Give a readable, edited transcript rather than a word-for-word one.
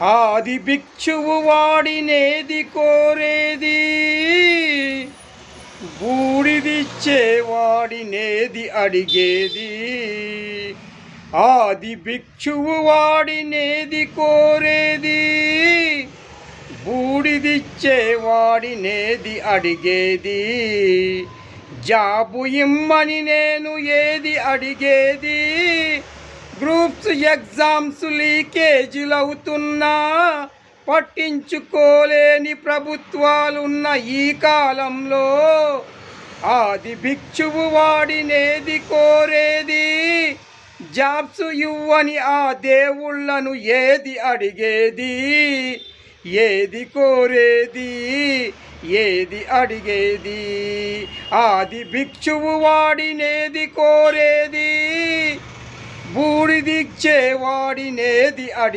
ఆది భిక్షువు వాడినేది కోరేది, బూడిదిచ్చేవాడినేది అడిగేది. ఆది భిక్షువు వాడినేది కోరేది, బూడిదిచ్చేవాడినేది అడిగేది. జాబు ఇమ్మని నేను ఏది అడిగేది, గ్రూప్స్ ఎగ్జామ్స్ లీకేజీలవుతున్నా పట్టించుకోలేని ప్రభుత్వాలున్న ఈ కాలంలో ఆది భిక్షువు వాడినేది కోరేది, జాబ్స్ ఇవ్వని ఆ దేవుళ్ళను ఏది అడిగేది. ఏది కోరేది, ఏది అడిగేది. ఆది భిక్షువు వాడినేది కోరేది, బూడిదిచ్చేవాడినేది అడిగేది.